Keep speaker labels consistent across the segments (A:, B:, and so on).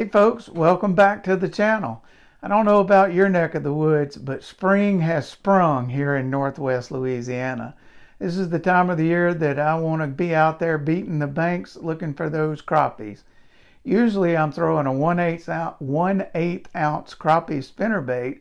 A: Hey folks, welcome back to the channel. I don't know about your neck of the woods, but spring has sprung here in northwest Louisiana. This is the time of the year that I want to be out there beating the banks looking for those crappies. Usually I'm throwing a 1/8 ounce crappie spinnerbait,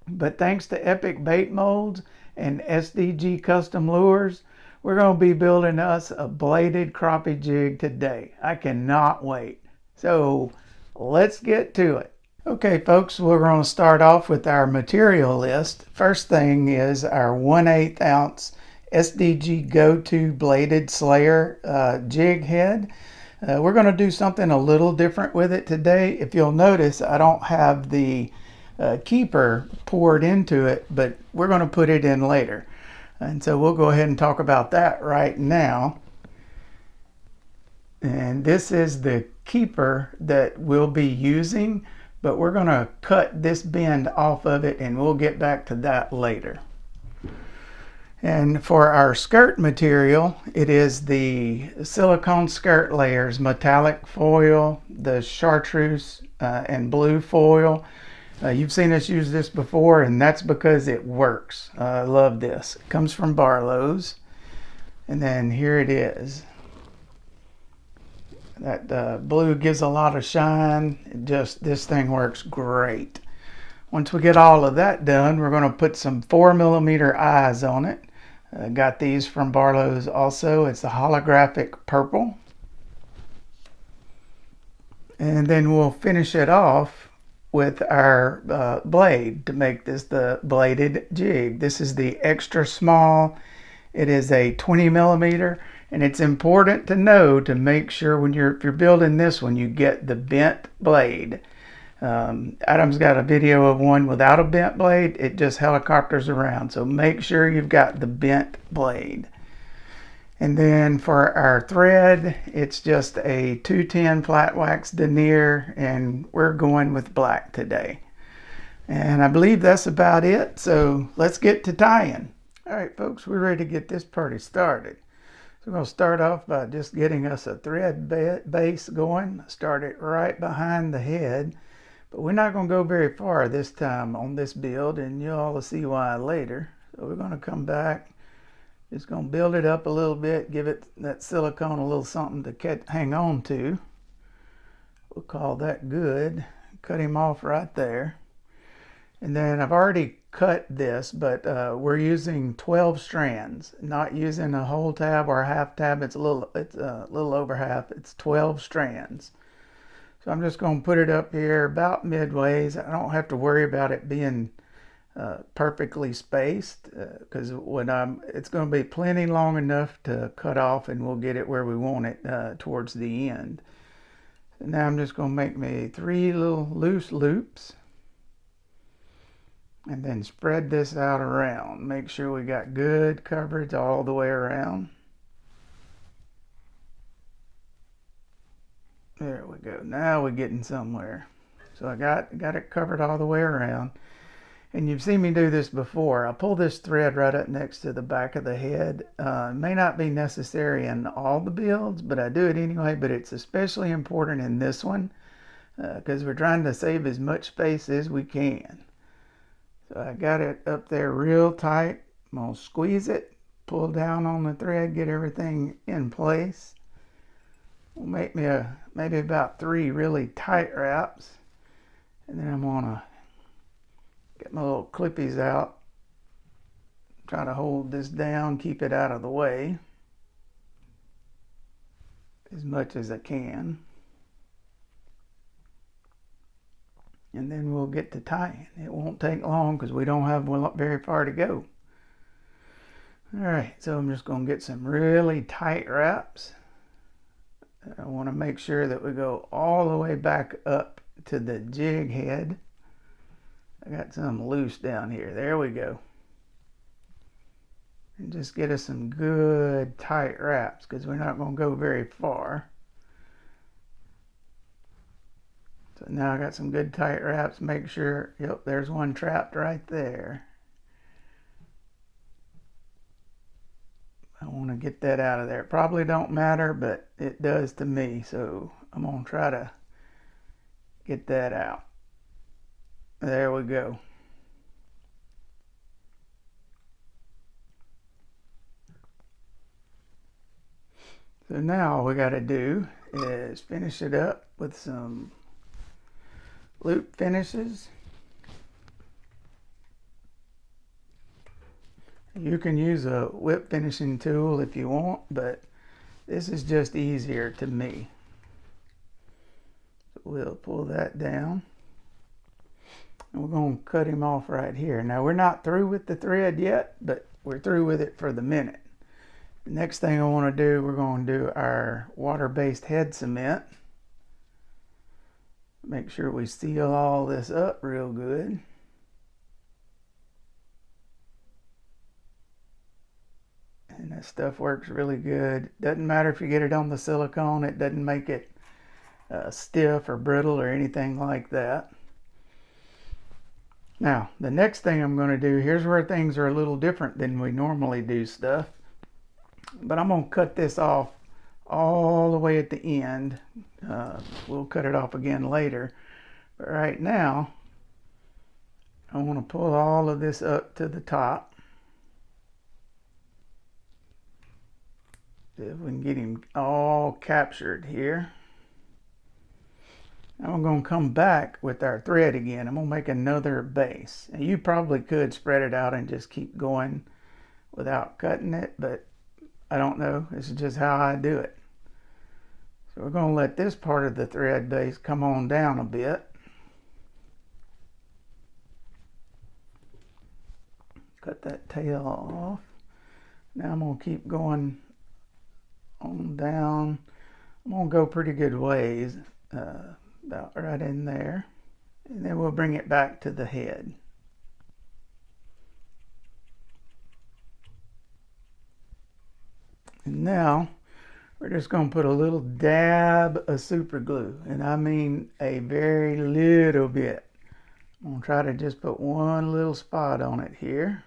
A: but thanks to Epic Bait Molds and SDG Custom Lures, we're going to be building us a bladed crappie jig today. I cannot wait. So let's get to it. Okay folks, we're going to start off with our material list. First thing is our 1/8 ounce SDG Go-To Bladed Slayer jig head. We're going to do something a little different with it today. If you'll notice, I don't have the keeper poured into it, but we're going to put it in later. And so we'll go ahead and talk about that right now. And this is the keeper that we'll be using, but we're going to cut this bend off of it and we'll get back to that later. And for our skirt material, it is the silicone skirt layers, metallic foil, the chartreuse and blue foil. You've seen us use this before, and that's because it works. I love this. It comes from Barlow's. And then here it is. That blue gives a lot of shine. This thing works great. Once we get all of that done, we're going to put some 4mm eyes on it. Got these from Barlow's also. It's the holographic purple. And then we'll finish it off with our blade to make this the bladed jig. This is the extra small. It is a 20mm, and it's important to know to make sure if you're building this one, you get the bent blade. Adam's got a video of one without a bent blade. It just helicopters around, so make sure you've got the bent blade. And then for our thread, it's just a 210 flat wax denier, and we're going with black today. And I believe that's about it, so let's get to tying. All right, folks, we're ready to get this party started. So we're going to start off by just getting us a thread base going. Start it right behind the head, but we're not going to go very far this time on this build, and you'll all see why later. So we're going to come back. Just going to build it up a little bit, give it that silicone a little something to hang on to. We'll call that good. Cut him off right there. And then I've already cut this, but we're using 12 strands, not using a whole tab or a half tab. It's a little over half. It's 12 strands. So I'm just going to put it up here about midways. I don't have to worry about it being perfectly spaced because it's going to be plenty long enough to cut off, and we'll get it where we want it towards the end. So now I'm just going to make me 3 little loose loops and then spread this out around. Make sure we got good coverage all the way around. There we go. Now we're getting somewhere. So I got it covered all the way around. And you've seen me do this before. I pull this thread right up next to the back of the head. It may not be necessary in all the builds, but I do it anyway. But it's especially important in this one because we're trying to save as much space as we can. So I got it up there real tight. I'm going to squeeze it, pull down on the thread, get everything in place. We'll make me maybe about 3 really tight wraps. And then I'm going to get my little clippies out. Try to hold this down, keep it out of the way as much as I can. And then we'll get to tying. It won't take long because we don't have very far to go. All right, so I'm just going to get some really tight wraps. I want to make sure that we go all the way back up to the jig head. I got some loose down here. There we go. And just get us some good tight wraps because we're not going to go very far. So now I got some good tight wraps. Make sure, yep, there's one trapped right there. I want to get that out of there. It probably don't matter, but it does to me. So I'm going to try to get that out. There we go. So now all we got to do is finish it up with some loop finishes. You can use a whip finishing tool if you want, but this is just easier to me. So we'll pull that down. And we're going to cut him off right here. Now we're not through with the thread yet, but we're through with it for the minute. The next thing I want to do, we're going to do our water-based head cement. Make sure we seal all this up real good. And that stuff works really good. Doesn't matter if you get it on the silicone, it doesn't make it stiff or brittle or anything like that. Now, the next thing I'm going to do, here's where things are a little different than we normally do stuff. But I'm going to cut this off all the way at the end. We'll cut it off again later. But right now, I want to pull all of this up to the top. See if we can get him all captured here. Now I'm going to come back with our thread again. I'm going to make another base. And you probably could spread it out and just keep going without cutting it, but I don't know. This is just how I do it. So we're going to let this part of the thread base come on down a bit. Cut that tail off. Now I'm going to keep going on down. I'm going to go pretty good ways, about right in there. And then we'll bring it back to the head. And now we're just going to put a little dab of super glue, and I mean a very little bit. I'm going to try to just put one little spot on it here.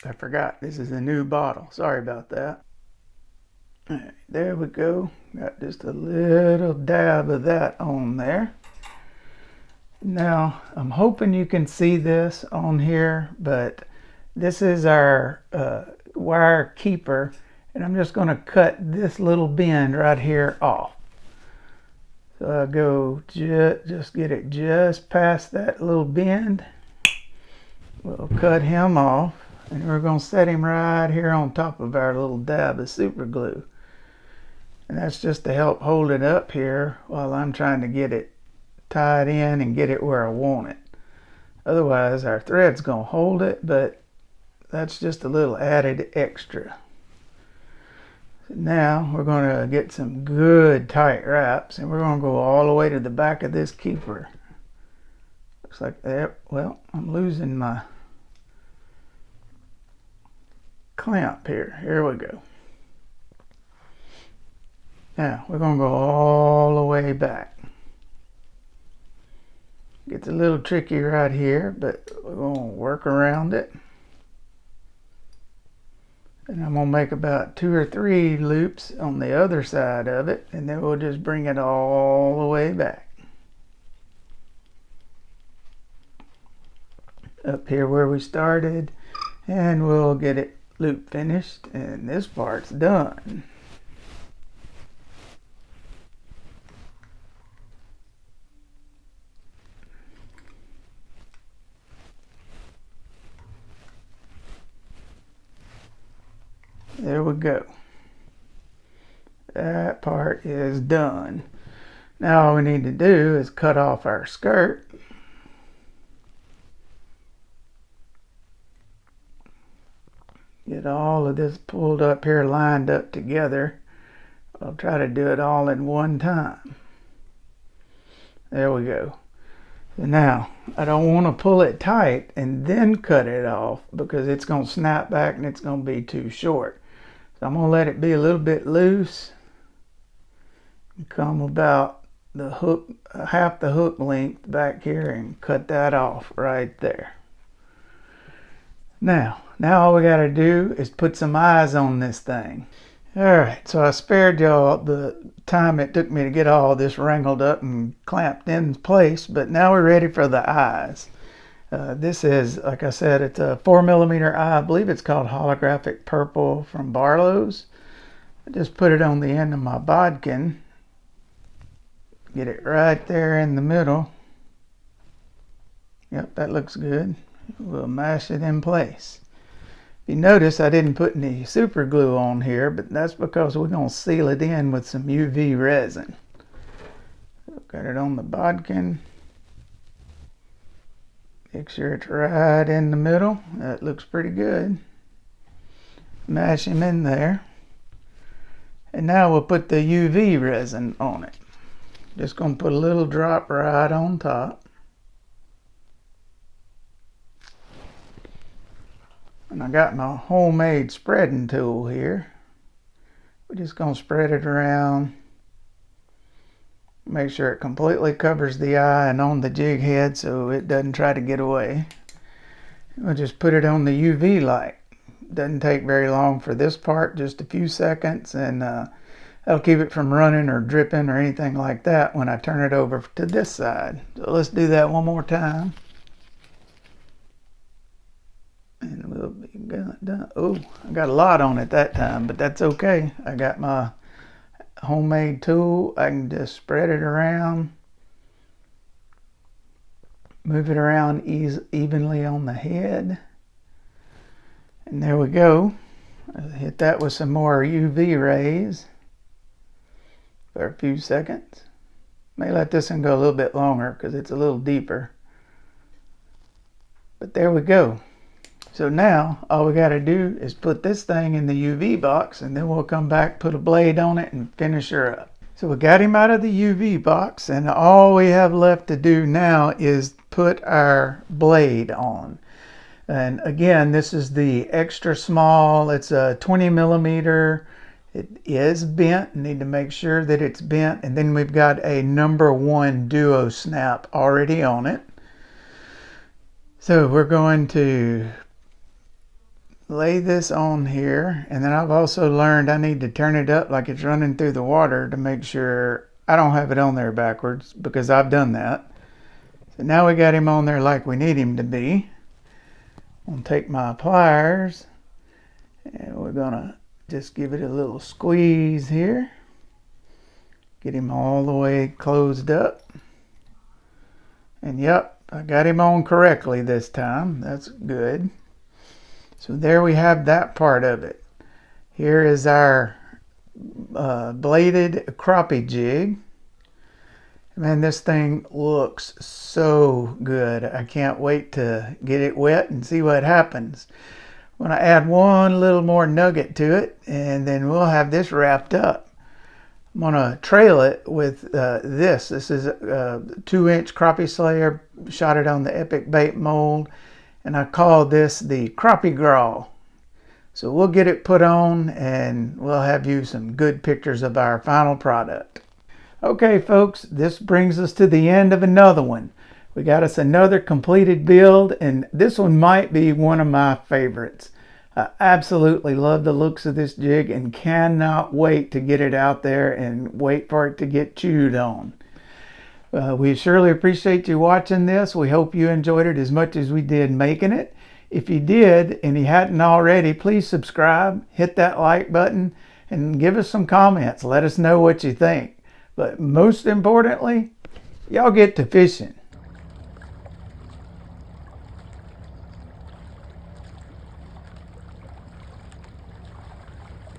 A: I forgot, this is a new bottle. Sorry about that. All right, there we go. Got just a little dab of that on there. Now, I'm hoping you can see this on here, but this is our wire keeper, and I'm just going to cut this little bend right here off. So I go just get it just past that little bend. We'll cut him off, and we're going to set him right here on top of our little dab of super glue. And that's just to help hold it up here while I'm trying to get it tied in and get it where I want it. Otherwise our thread's going to hold it, but that's just a little added extra. So now we're going to get some good tight wraps, and we're going to go all the way to the back of this keeper. Looks like that. Well, I'm losing my clamp here. Here we go. Now we're going to go all the way back. Gets a little tricky right here, but we're going to work around it. And I'm going to make about 2 or 3 loops on the other side of it, and then we'll just bring it all the way back. Up here where we started, and we'll get it loop finished, and this part's done. There we go. That part is done. Now all we need to do is cut off our skirt. Get all of this pulled up here, lined up together. I'll try to do it all in one time. There we go. So now, I don't want to pull it tight and then cut it off, because it's going to snap back and it's going to be too short. So I'm going to let it be a little bit loose. Come about the hook, half the hook length back here, and cut that off right there. Now all we got to do is put some eyes on this thing. Alright, so I spared y'all the time it took me to get all this wrangled up and clamped in place, but now we're ready for the eyes. This is, like I said, it's a 4mm eye. I believe it's called holographic purple from Barlow's. I just put it on the end of my bodkin. Get it right there in the middle. Yep, that looks good. We'll mash it in place. You notice I didn't put any super glue on here, but that's because we're going to seal it in with some UV resin. Got it on the bodkin. Make sure it's right in the middle. That looks pretty good. Mash him in there. And now we'll put the UV resin on it. Just going to put a little drop right on top. And I got my homemade spreading tool here. We're just going to spread it around. Make sure it completely covers the eye and on the jig head so it doesn't try to get away. We'll just put it on the UV light. Doesn't take very long for this part, just a few seconds, and that'll keep it from running or dripping or anything like that when I turn it over to this side. So let's do that one more time. And we'll be done. Oh, I got a lot on it that time, but that's okay. I got my homemade tool. I can just spread it around, move it around evenly on the head, and there we go. I'll hit that with some more UV rays for a few seconds. May let this one go a little bit longer because it's a little deeper, but there we go. So now all we got to do is put this thing in the UV box, and then we'll come back, put a blade on it, and finish her up. So we got him out of the UV box, and all we have left to do now is put our blade on. And again, this is the extra small. It's a 20mm. It is bent. Need to make sure that it's bent. And then we've got a #1 duo snap already on it. So we're going to lay this on here, and then I've also learned I need to turn it up like it's running through the water to make sure I don't have it on there backwards, because I've done that. So now we got him on there like we need him to be. I'm gonna take my pliers and we're gonna just give it a little squeeze here. Get him all the way closed up. And yep, I got him on correctly this time. That's good. So there we have that part of it. Here is our bladed crappie jig. Man, this thing looks so good. I can't wait to get it wet and see what happens. I'm going to add one little more nugget to it, and then we'll have this wrapped up. I'm going to trail it with this. This is a 2-inch crappie slayer. Shot it on the Epic Bait mold, and I call this the Crappie Gras. So we'll get it put on, and we'll have you some good pictures of our final product. Okay folks, this brings us to the end of another one. We got us another completed build, and this one might be one of my favorites. I absolutely love the looks of this jig and cannot wait to get it out there and wait for it to get chewed on. We surely appreciate you watching this. We hope you enjoyed it as much as we did making it. If you did and you hadn't already, please subscribe, hit that like button, and give us some comments. Let us know what you think. But most importantly, y'all get to fishing.